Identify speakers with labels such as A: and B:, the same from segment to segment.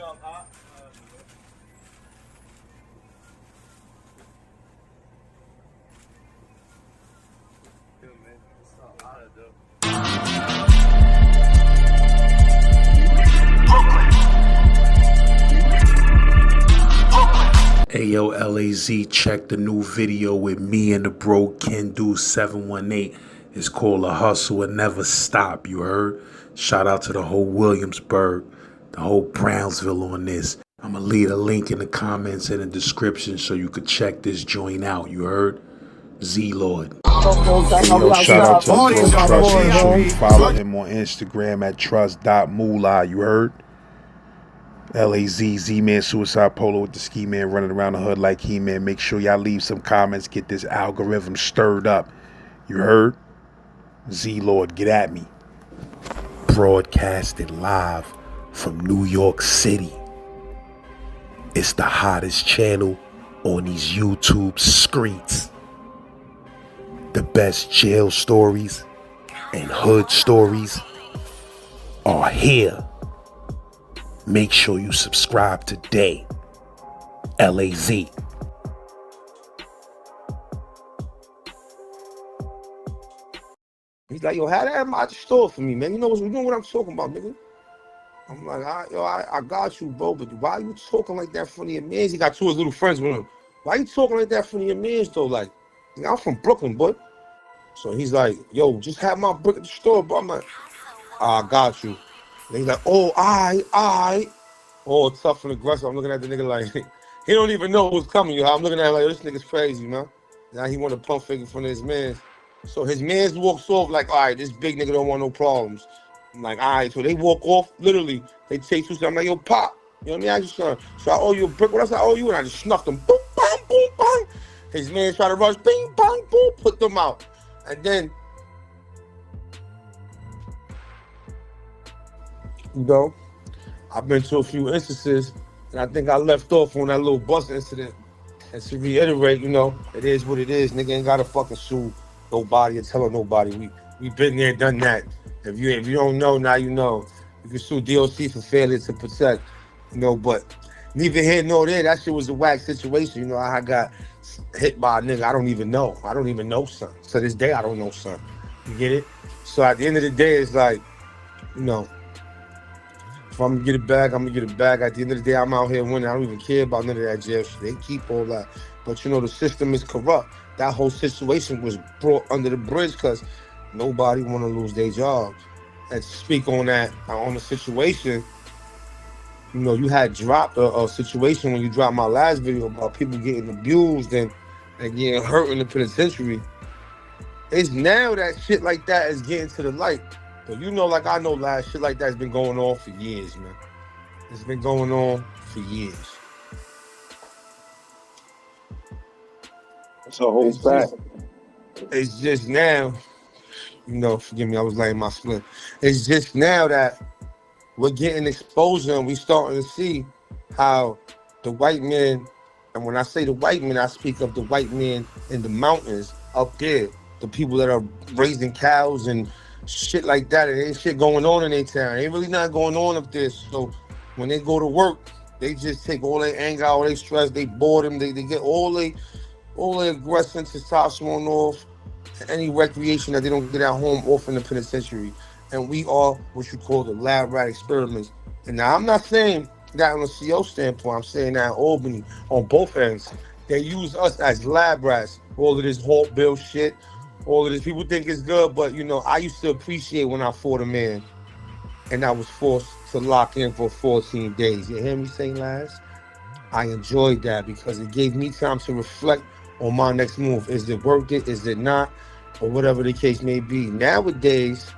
A: Hey yo, LAZ, check the new video with me and the bro Ken Do 718. It's called A Hustle and Never Stop, you heard? Shout out to the whole Williamsburg, the whole Brownsville on this. I'ma leave a link in the comments and the description so you could check this joint out, you heard? Z-Lord. Hey yo, shout out to the bro Trust. Make sure you follow him on Instagram at trust.moolah, you heard? LAZ, Z-Man, Suicide Polo with the Ski Man running around the hood like He-Man. Make sure y'all leave some comments, get this algorithm stirred up. You heard? Z-Lord, get at me. Broadcasted live from New York City. It's the hottest channel on these YouTube streets. The best jail stories and hood stories are here. Make sure you subscribe today. LAZ.
B: He's like, yo, have that at the store for me, man. You know what I'm talking about, nigga. I'm like, I got you, bro, but why you talking like that in front of your mans? He got two of his little friends with him. Why you talking like that in front of your mans, though? Like, I'm from Brooklyn, boy. So he's like, yo, just have my brick at the store, bro. I'm like, I got you. And he's like, oh, I. All tough and aggressive. I'm looking at the nigga like, he don't even know what's coming. I'm looking at him like, this nigga's crazy, man. Now he want to pump fake in front of his man. So his man walks off like, all right, this big nigga don't want no problems. I'm like, all right. So they walk off, literally. They take two steps. I'm like, yo, Pop. You know what I mean? I just, so I owe you a brick. What else I owe you? And I just snuffed him. Boom, bang, boom, bang. His man tried to rush. Bing, bang, boom. Put them out. And then, you know, I've been to a few instances, and I think I left off on that little bus incident. And to reiterate, you know, it is what it is. Nigga ain't gotta fucking sue nobody or tell nobody. We been there, done that. If you don't know, now you know. You can sue DOC for failure to protect, you know, but neither here nor there. That shit was a whack situation. You know, I got hit by a nigga I don't even know. I don't even know, son. To this day, I don't know, son. You get it? So at the end of the day, it's like, you know, if I'm gonna get it back, I'm gonna get it back. At the end of the day, I'm out here winning. I don't even care about none of that jail shit. They keep all that. But you know, the system is corrupt. That whole situation was brought under the bridge because nobody want to lose their job. And to speak on that, on the situation, you know, you had dropped a situation when you dropped my last video about people getting abused and getting hurt in the penitentiary. It's now that shit like that is getting to the light. But you know, like I know, last shit like that's been going on for years, man. It's been going on for years.
C: So
B: it's just now, you know, forgive me, I was laying my split. It's just now that we're getting exposure and we starting to see how the white men, and when I say the white men, I speak of the white men in the mountains up there, the people that are raising cows and shit like that. There ain't shit going on in their town. Ain't really not going on up there. So when they go to work, they just take all their anger, all their stress, they boredom, they get all their aggression, testosterone off, any recreation that they don't get at home off in the penitentiary. And we are what you call the lab rat experiments. And now I'm not saying that on a CO standpoint, I'm saying that in Albany, on both ends, they use us as lab rats. All of this Halt Bill shit, all of this, people think it's good, but you know, I used to appreciate when I fought a man and I was forced to lock in for 14 days. You hear me say, Laz? I enjoyed that because it gave me time to reflect on my next move. Is it worth it? Is it not? Or whatever the case may be. Nowadays,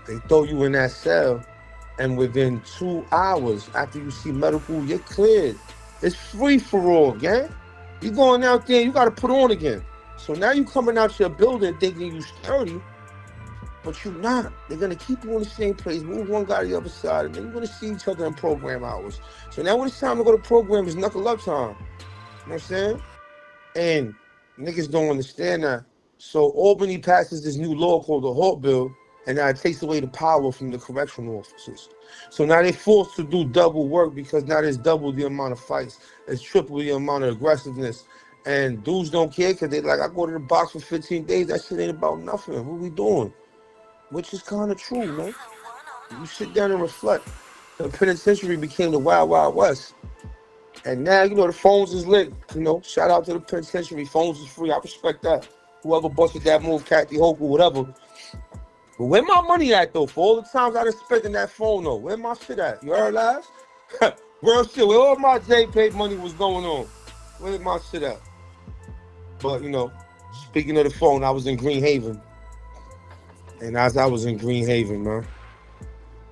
B: they throw you in that cell and within 2 hours after you see medical, you're cleared. It's free for all, gang. You going out there, you got to put on again. So now you coming out your building thinking you sturdy, but you're not. They're going to keep you in the same place, move one guy to the other side, and then you're going to see each other in program hours. So now when it's time to go to program, it's knuckle up time. You know what I'm saying? And niggas don't understand that. So Albany passes this new law called the Halt Bill, And now it takes away the power from the correctional officers. So now they're forced to do double work because now there's double the amount of fights. It's triple the amount of aggressiveness. And dudes don't care because they like, I go to the box for 15 days. That shit ain't about nothing. What we doing? Which is kind of true, man. You sit down and reflect. The penitentiary became the Wild Wild West. And now, you know, the phones is lit. You know, shout out to the penitentiary. Phones is free. I respect that. Whoever busted that move, Kathy Hope or whatever. But where my money at, though? For all the times I done spent in that phone, though. Where my shit at? You heard last? Real shit. Where all my J-Pay money was going on? Where my shit at? But, you know, speaking of the phone, I was in Green Haven. And as I was in Green Haven, man,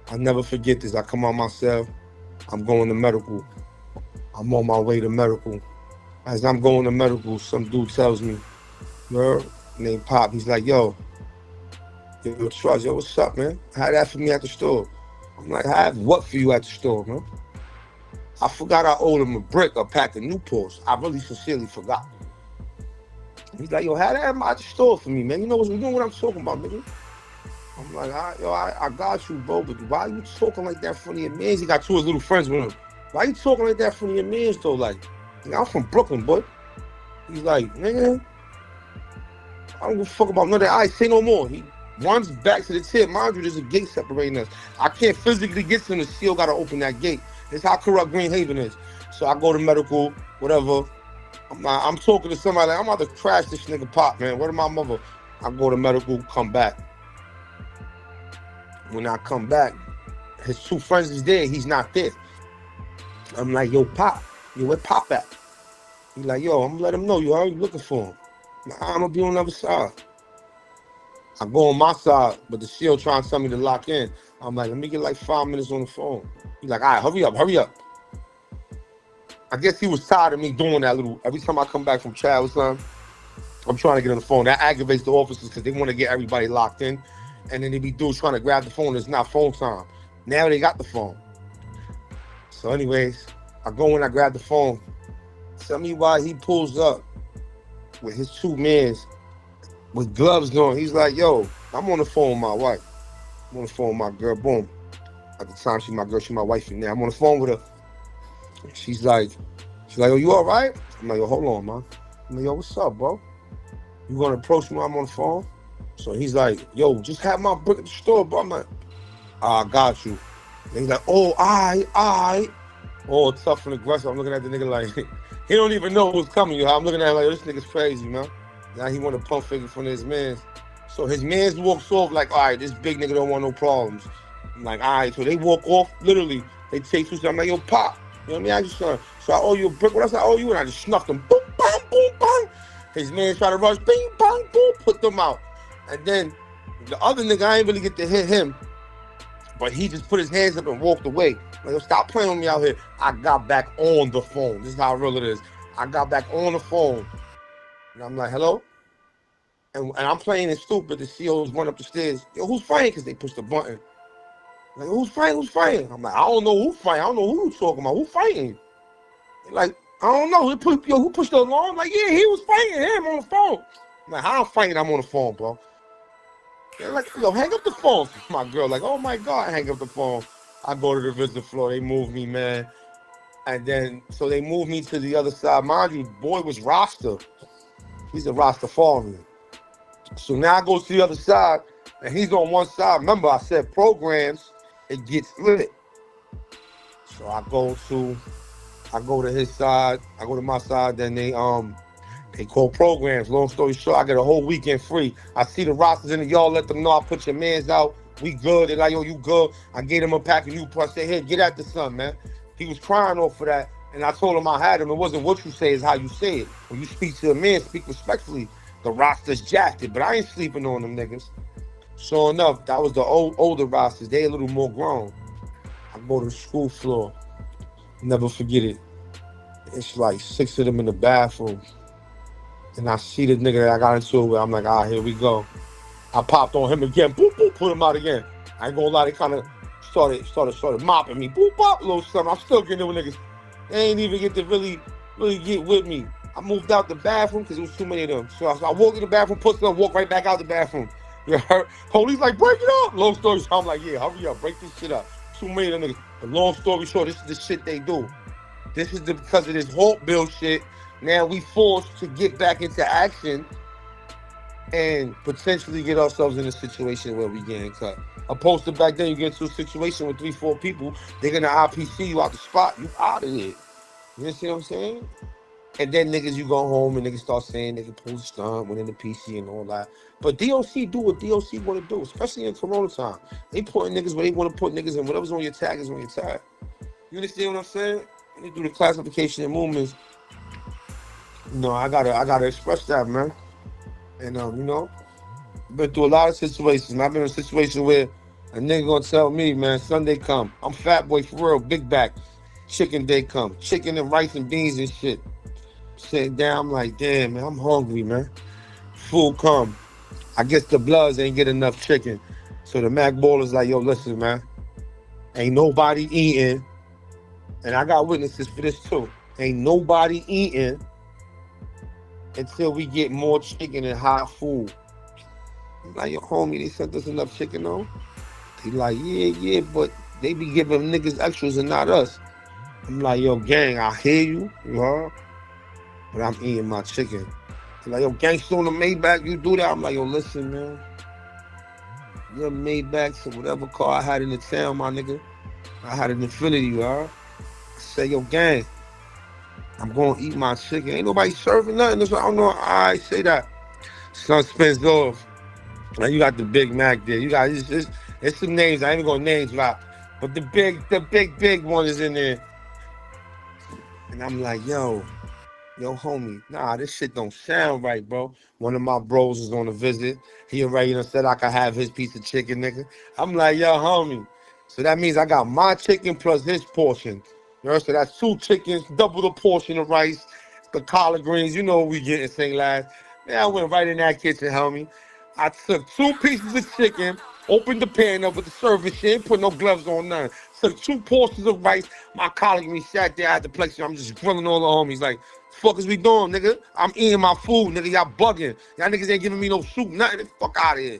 B: I'll never forget this. I come out my cell. I'm going to medical. I'm on my way to medical. As I'm going to medical, some dude tells me, named Pop, he's like, yo, Trust, yo, what's up, man? Had that for me at the store. I'm like, I have what for you at the store, man? I forgot I owed him a brick, a pack of Newports. I really sincerely forgot. He's like, yo, had that at the store for me, man. You know what I'm talking about, nigga? I'm like, I got you, bro, but why you talking like that in front of your mans? He got two of his little friends with him. Why you talking like that in front of your mans, though? Like, I'm from Brooklyn, boy. He's like, nigga, I don't give a fuck about none of that. I say no more. He runs back to the tip. Mind you, there's a gate separating us. I can't physically get to him. The seal got to open that gate. That's how corrupt Green Haven is. So I go to medical, whatever. I'm talking to somebody like, I'm about to crash this nigga Pop, man. Where my mother? I go to medical, come back. When I come back, his two friends is there. He's not there. I'm like, yo, Pop. Yo, where Pop at? He's like, yo, I'm gonna let him know. You already looking for him. I'm gonna be on the other side. I go on my side, but the shield trying to tell me to lock in. I'm like, let me get like 5 minutes on the phone. He's like, all right, hurry up. I guess he was tired of me doing that little, every time I come back from Chad or something, I'm trying to get on the phone. That aggravates the officers because they want to get everybody locked in. And then they be dudes trying to grab the phone. It's not phone time. Now they got the phone. So anyways, I go in, I grab the phone. Tell me why he pulls up with his two mans with gloves on. He's like, yo, I'm on the phone with my wife. I'm on the phone with my girl. Boom. At the time, she's my girl. She's my wife in there. I'm on the phone with her. She's like, oh, you all right? I'm like, yo, hold on, man. I'm like, yo, what's up, bro? You gonna approach me while I'm on the phone? So he's like, yo, just have my brick at the store, bro. I'm like, I got you. And he's like, oh, I. Oh, tough and aggressive. I'm looking at the nigga like, he don't even know what's coming. You know? I'm looking at him like, this nigga's crazy, man. Now he want to pump figure from his mans. So his mans walks off like, all right, this big nigga don't want no problems. I'm like, all right. So they walk off, literally. They take two. I'm like, yo, Pop. You know what I mean? I just so I owe you a brick. What else I owe you? And I just snuffed him. Boom, bang, boom, bang. His man try to rush. Bing, bang, boom. Put them out. And then the other nigga, I ain't really get to hit him. But he just put his hands up and walked away. Like, yo, stop playing with me out here. I got back on the phone. This is how real it is. I got back on the phone. And I'm like, hello? And I'm playing it stupid. The COs run up the stairs. Yo, who's fighting? Because they pushed the button. Like, who's fighting? I'm like, I don't know who's fighting. I don't know who you talking about. Who fighting? Like, I don't know. Who pushed the alarm? Like, yeah, he was fighting him on the phone. I'm like, how I'm fighting? I'm on the phone, bro. They're like, yo, hang up the phone. My girl, like, oh my God, hang up the phone. I go to the visit floor. They move me, man. And then, so they moved me to the other side. Mind you, boy was Rasta. He's a Rastafarian. So now I go to the other side, and he's on one side. Remember, I said programs, it gets lit. So I go to his side, I go to my side, then they call programs. Long story short, I get a whole weekend free. I see the rosters in the yard, let them know I put your mans out. We good. They're like, yo, you good. I gave him a pack of Newport. I said, here, get at the sun, man. He was crying off for that. And I told him I had him. It wasn't what you say, it's how you say it. When you speak to a man, speak respectfully. The roster's jacked it, but I ain't sleeping on them niggas. Sure enough, that was the older rosters. They a little more grown. I go to the school floor. Never forget it. It's like 6 of them in the bathroom. And I see the nigga that I got into it with. I'm like, all right, here we go. I popped on him again. Boop, boop, put him out again. I ain't gonna lie, they kind of started mopping me. Boop, bop, a little something. I'm still getting with niggas. They ain't even get to really get with me. I moved out the bathroom because there was too many of them. So I walked in the bathroom, put some, walk right back out the bathroom. You heard? Police like, break it up. Long story short, I'm like, yeah, hurry up, break this shit up. Too many of them niggas. But long story short, this is the shit they do. This is because of this Hawk bill shit. Now we forced to get back into action and potentially get ourselves in a situation where we getting cut. Opposed to back then, you get into a situation with 3-4 people, they're gonna IPC you out the spot, you out of there. You see what I'm saying? And then niggas, you go home and niggas start saying they can pull the stunt, winning the PC and all that. But DOC do what DOC want to do, especially in Corona time. They putting niggas where they want to put niggas, and whatever's on your tag is on your tag. You understand what I'm saying? When they do the classification and movements, I gotta express that, man. And been through a lot of situations. I've been in a situation where a nigga gonna tell me, man, Sunday come. I'm fat boy for real, big back. Chicken day come. Chicken and rice and beans and shit. Sitting down, I'm like, damn, man, I'm hungry, man. Food come. I guess the Bloods ain't get enough chicken. So the Mac Baller's like, yo, listen, man. Ain't nobody eating. And I got witnesses for this too. Ain't nobody eating until we get more chicken and hot food. I'm like, yo, homie, they sent us enough chicken, though? He like, yeah, but they be giving niggas extras and not us. I'm like, yo, gang, I hear you, but I'm eating my chicken. He like, yo, gangsta on the Maybach, you do that? I'm like, yo, listen, man. Your Maybach, so whatever car I had in the town, my nigga, I had an Infinity, I say, yo, gang, I'm going to eat my chicken. Ain't nobody serving nothing. That's why I don't know. I say that. Sun spins off. And you got the Big Mac there. You got it's some names. I ain't even gonna name drop, but the big one is in there. And I'm like, yo, homie, nah, this shit don't sound right, bro. One of my bros is on a visit. He already said I could have his piece of chicken, nigga. I'm like, yo, homie. So that means I got my chicken plus his portion. You know, so that's 2 chickens, double the portion of rice, the collard greens. You know what we getting, St. Last. Man, I went right in that kitchen, homie. I took 2 pieces of chicken, opened the pan up with the service shit, put no gloves on, nothing. Took 2 portions of rice. My colleague me sat there at the plexi. I'm just grilling all the homies. Like, fuck is we doing, nigga? I'm eating my food, nigga. Y'all bugging. Y'all niggas ain't giving me no soup, nothing. Fuck out of here.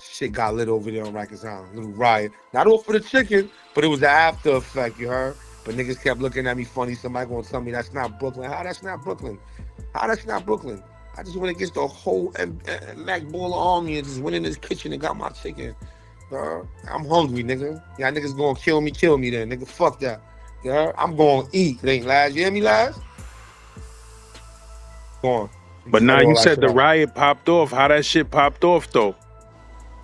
B: Shit got lit over there on Rikers Island. Little riot. Not all for the chicken, but it was the after effect, you heard? But niggas kept looking at me funny. Somebody gonna tell me that's not Brooklyn. How that's not Brooklyn? How that's not Brooklyn? I just went against the whole Mac Baller army and just went in this kitchen and got my chicken. I'm hungry, nigga. Y'all niggas gonna kill me then, nigga. Fuck that. Yeah, I'm gonna eat. It ain't Laz. You hear me, Laz? Go on.
A: But now you said the riot popped off. How that shit popped off, though?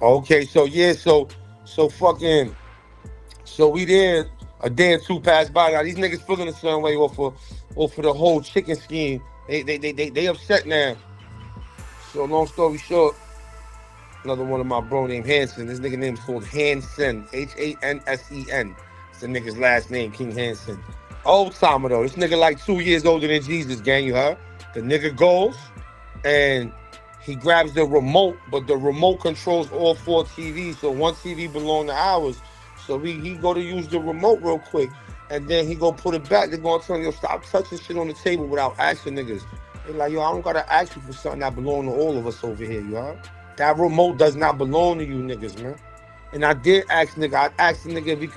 B: Okay, so yeah, so we there, a day or 2 passed by. Now these niggas feeling a certain way off of the whole chicken scheme. They upset now. So long story short, another one of my bro named Hansen. This nigga name is called Hansen, Hansen. It's the nigga's last name, King Hansen. Old timer though. This nigga like 2 years older than Jesus, gang. You heard? The nigga goes and he grabs the remote, but the remote controls all 4 TVs. So one TV belonged to ours. So he go to use the remote real quick. And then he go put it back. They're gonna tell you, stop touching shit on the table without asking niggas. They're like, yo, I don't gotta ask you for something that belong to all of us over here, you heard? That remote does not belong to you niggas, man. And I did ask nigga, I asked the nigga if he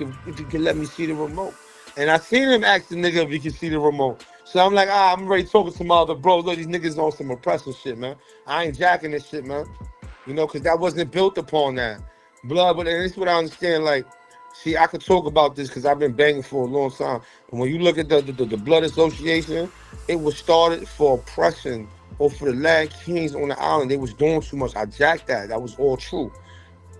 B: could let me see the remote. And I seen him ask the nigga if he could see the remote. So I'm like, I'm already talking to my other bros. Look, these niggas on some oppressive shit, man. I ain't jacking this shit, man. You know, cause that wasn't built upon that. Blood, but this is what I understand, like, see, I could talk about this because I've been banging for a long time. And when you look at the Blood Association, it was started for oppression or for the Land Kings on the island. They was doing too much. I jacked that. That was all true.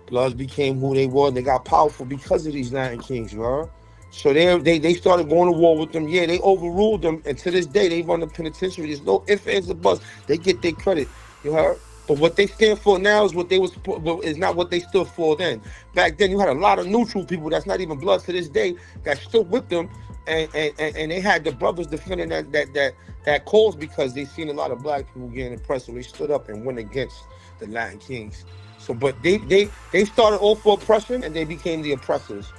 B: Bloods became who they were. And they got powerful because of these Land Kings, you know? So they started going to war with them. Yeah, they overruled them. And to this day, they run the penitentiary. There's no ifs, ands, or buts. They get their credit, you heard? But what they stand for now is is not what they stood for then. Back then, you had a lot of neutral people that's not even Bloods to this day that stood with them, and they had the brothers defending that cause because they seen a lot of black people getting oppressed, so they stood up and went against the Latin Kings. So, but they started off for oppression and they became the oppressors.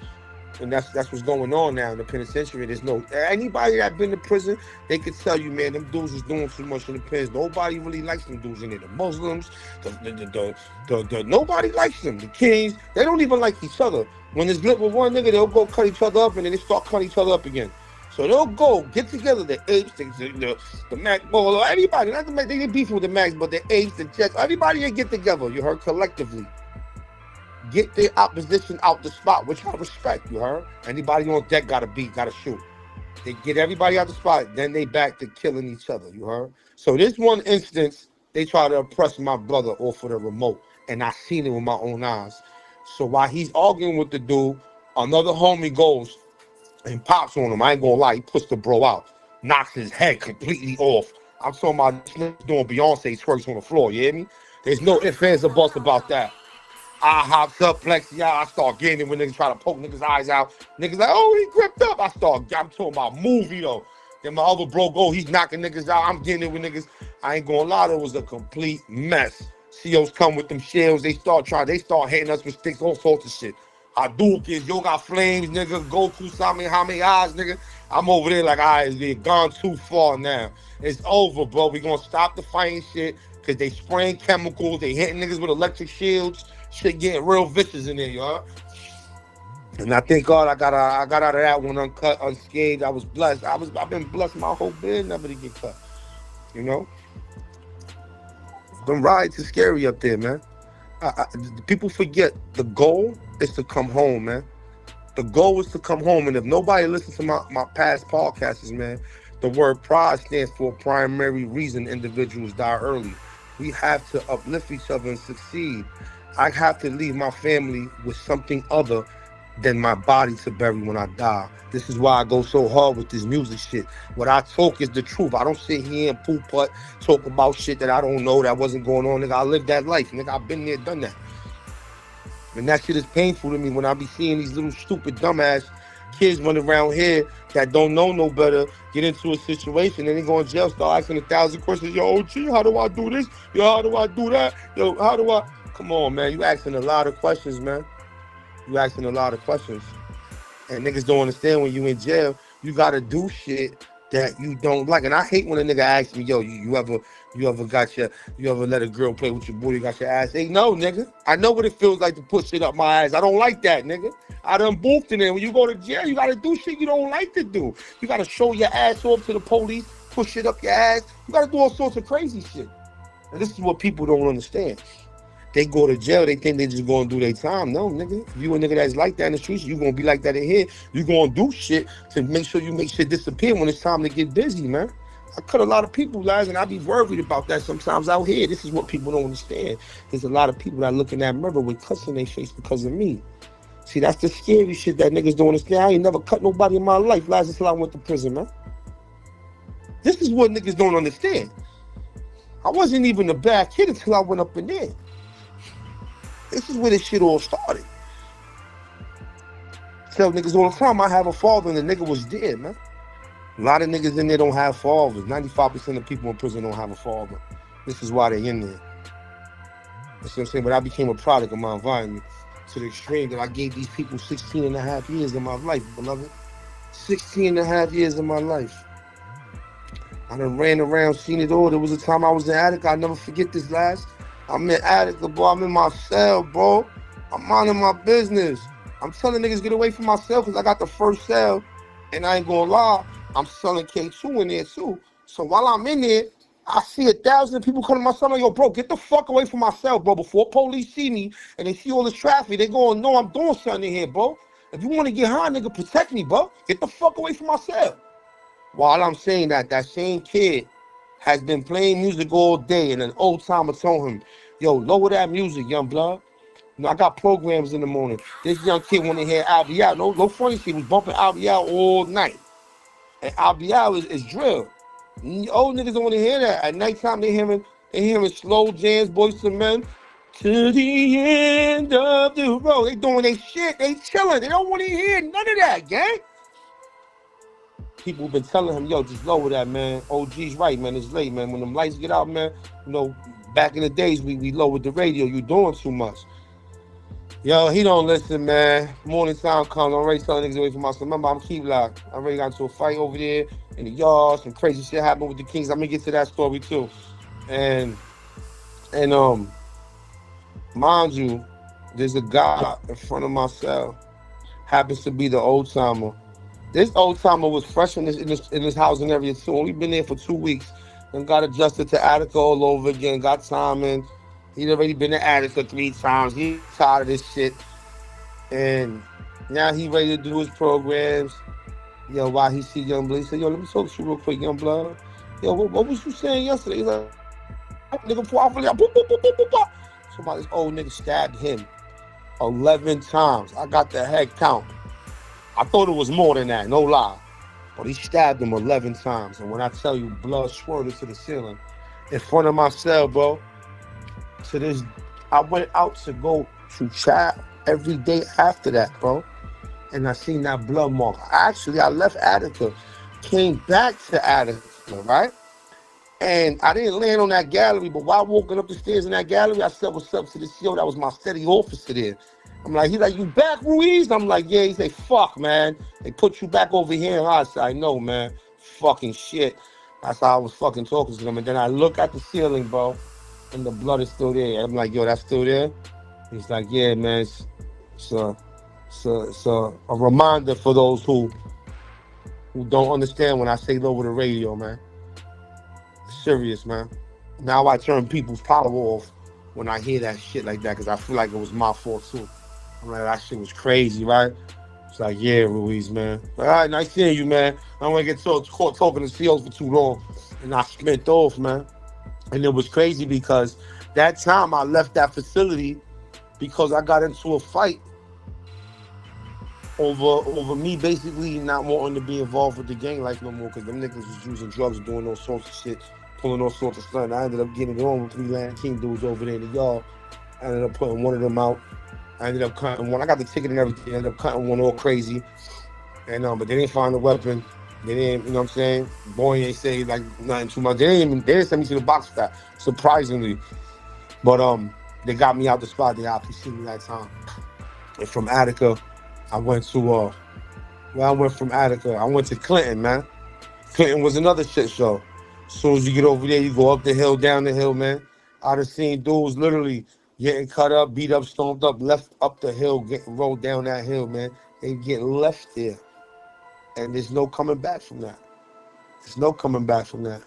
B: And that's what's going on now in the penitentiary. There's no anybody that been to prison, they could tell you, man, them dudes is doing too much in the pens. Nobody really likes them dudes in there. The Muslims, nobody likes them. The kings, they don't even like each other. When it's lit with one nigga, they'll go cut each other up and then they start cutting each other up again. So they'll go get together, the apes, the Mac Ball, everybody. Not the Mac, they get beefing with the Macs, but the apes, the Jets, everybody they get together. You heard, collectively. Get the opposition out the spot, which I respect, you heard? Anybody on deck gotta shoot. They get everybody out the spot, then they back to killing each other, you heard? So this one instance, they try to oppress my brother off of the remote, and I seen it with my own eyes. So while he's arguing with the dude, another homie goes and pops on him. I ain't gonna lie, he puts the bro out, knocks his head completely off. I'm talking about this nigga doing Beyonce twerks on the floor, you hear me? There's no ifs, ands, or buts about that. I hops up, plexi out. I start getting it when niggas try to poke niggas' eyes out. Niggas like, oh, he gripped up. I'm talking about movie though. Then my other bro go, he's knocking niggas out. I'm getting it with niggas. I ain't gonna lie, it was a complete mess. COs come with them shells. They start hitting us with sticks, all sorts of shit. Hadouken, yo got flames, nigga. Goku, Samehame eyes, nigga. I'm over there like, all right, they've gone too far now. It's over, bro. We gonna stop the fighting shit because they spraying chemicals. They hitting niggas with electric shields. Shit getting real vicious in there, y'all. And I thank God I got out of that one uncut, unscathed. I was blessed. I've been blessed my whole bed never to get cut. You know? Them riots is scary up there, man. People forget the goal is to come home, man. The goal is to come home. And if nobody listens to my past podcasts, man, the word pride stands for primary reason individuals die early. We have to uplift each other and succeed. I have to leave my family with something other than my body to bury when I die. This is why I go so hard with this music shit. What I talk is the truth. I don't sit here and poo-putt, talk about shit that I don't know, that wasn't going on. Nigga, I lived that life. Nigga, I've been there, done that. And that shit is painful to me when I be seeing these little stupid dumbass kids running around here that don't know no better, get into a situation and they go in jail, start asking 1,000 questions. Yo, OG, how do I do this? Yo, how do I do that? Yo, how do I... Come on, man. You asking a lot of questions, man. You asking a lot of questions. And niggas don't understand when you in jail, you got to do shit that you don't like. And I hate when a nigga asks me, yo, you ever let a girl play with your booty, got your ass? Hey, no, nigga. I know what it feels like to put shit up my ass. I don't like that, nigga. I done boofed in there. When you go to jail, you got to do shit you don't like to do. You got to show your ass off to the police, push it up your ass. You got to do all sorts of crazy shit. And this is what people don't understand. They go to jail, they think they just gonna do their time. No, nigga. If you a nigga that's like that in the streets, you gonna be like that in here. You gonna do shit to make sure you make shit disappear when it's time to get busy, man. I cut a lot of people, guys, and I be worried about that sometimes out here. This is what people don't understand. There's a lot of people that look in that mirror with cuts in their face because of me. See, that's the scary shit that niggas don't understand. I ain't never cut nobody in my life, last until I went to prison, man. This is what niggas don't understand. I wasn't even a bad kid until I went up in there. This is where this shit all started. Tell niggas all the time, I have a father and the nigga was dead, man. A lot of niggas in there don't have fathers. 95% of people in prison don't have a father. This is why they in there. That's what I'm saying. But I became a product of my environment to the extreme that I gave these people 16 and a half years of my life, beloved. 16 and a half years of my life. I done ran around, seen it all. There was a time I was in Attica. I'll never forget this last. I'm in Attica, bro. I'm in my cell, bro. I'm minding my business. I'm telling niggas get away from my cell because I got the first cell. And I ain't gonna lie, I'm selling K2 in there too. So while I'm in there, I see 1,000 people come to my cell. I'm like, yo, bro, get the fuck away from my cell, bro. Before police see me and they see all this traffic, they gonna know I'm doing something in here, bro. If you want to get high, nigga, protect me, bro. Get the fuck away from my cell. While I'm saying that, that same kid has been playing music all day, and an old timer told him, yo, lower that music, young blood. You know, I got programs in the morning. This young kid want to hear Albial. No funny shit. He was bumping Albial all night. And Albial is drill. Old niggas don't want to hear that. At nighttime, they hearing slow jams, Boys to Men. To the end of the road. They doing their shit. They chilling. They don't want to hear none of that, gang. People have been telling him, yo, just lower that, man. OG's right, man. It's late, man. When them lights get out, man, you know, back in the days, we lowered the radio. You doing too much. Yo, he don't listen, man. Morning time comes. I'm already telling niggas away from myself. Remember, I'm keep locked. I already got into a fight over there in the yard. Some crazy shit happened with the Kings. I'm gonna get to that story too. And and mind you, there's a guy in front of my cell. Happens to be the old timer. This old timer was fresh in this housing area too. Only been there for 2 weeks and got adjusted to Attica all over again. Got timing. He'd already been to Attica 3 times. He tired of this shit. And now he ready to do his programs. Yo, while he see Young Blood, he said, yo, let me talk to you real quick, Young Blood. Yo, what was you saying yesterday? He's like, nigga, powerfully, boop, boop, boop, boop, boop, boop. Somebody, this old nigga stabbed him 11 times. I got the head count. I thought it was more than that, no lie. But he stabbed him 11 times. And when I tell you, blood swirled to the ceiling in front of my cell, bro. To this, I went out to go to chat every day after that, bro. And I seen that blood mark. Actually, I left Attica, came back to Attica, right? And I didn't land on that gallery, but while walking up the stairs in that gallery, I said, what's up to the CEO? That was my steady officer there. I'm like, he's like, you back, Ruiz? I'm like, yeah. He say, fuck, man. They put you back over here. I said, I know, man. Fucking shit. That's how I was fucking talking to them. And then I look at the ceiling, bro, and the blood is still there. I'm like, yo, that's still there? He's like, yeah, man. It's a reminder for those who don't understand when I say it over the radio, man. Serious, man. Now I turn people's power off when I hear that shit like that because I feel like it was my fault too. I'm like, that shit was crazy, right? It's like, yeah, Ruiz, man. All right, nice seeing you, man. I don't want to get caught talking to CEOs for too long. And I spent off, man. And it was crazy because that time I left that facility because I got into a fight over me basically not wanting to be involved with the gang life no more because them niggas was using drugs, doing all sorts of shit, pulling all sorts of stuff. And I ended up getting it on with 3 Land King dudes over there in the yard. I ended up putting one of them out. I ended up cutting one. I got the ticket and everything. I ended up cutting one all crazy. And but they didn't find the weapon. They didn't, you know what I'm saying? Boy ain't say like nothing too much. They didn't send me to the box for that, surprisingly. But they got me out the spot. They RPC'd me that time. And from Attica, I went to I went from Attica. I went to Clinton, man. Clinton was another shit show. As soon as you get over there, you go up the hill, down the hill, man. I done seen dudes literally getting cut up, beat up, stormed up, left up the hill, getting rolled down that hill, man. They get left there. And there's no coming back from that. There's no coming back from that.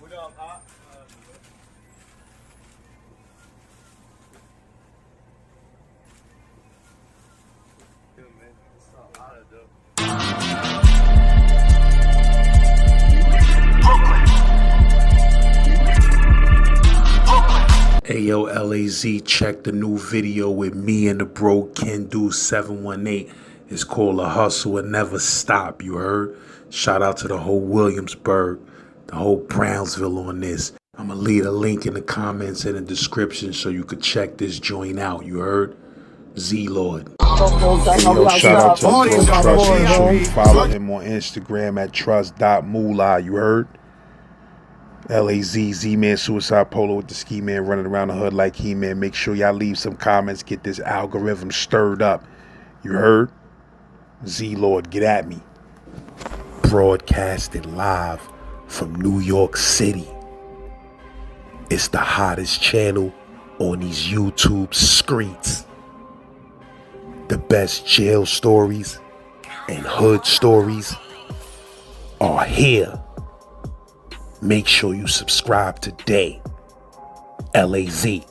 C: What up, man. What's up,
A: Hey yo, LAZ, check the new video with me and the bro Can Do 718. It's called A Hustle and Never Stop, you heard? Shout out to the whole Williamsburg, the whole Brownsville on this. I'ma leave a link in the comments and the description so you could check this joint out, you heard? Z-Lord. Hey yo, shout out to the bro Trust. Make sure you follow him on Instagram at trust.moolah, you heard? LAZ, Z-Man, Suicide Polo with the Ski Man running around the hood like He-Man. Make sure y'all leave some comments. Get this algorithm stirred up. You heard? Z-Lord, get at me. Broadcasting live from New York City. It's the hottest channel on these YouTube streets. The best jail stories and hood stories are here. Make sure you subscribe today. LAZ.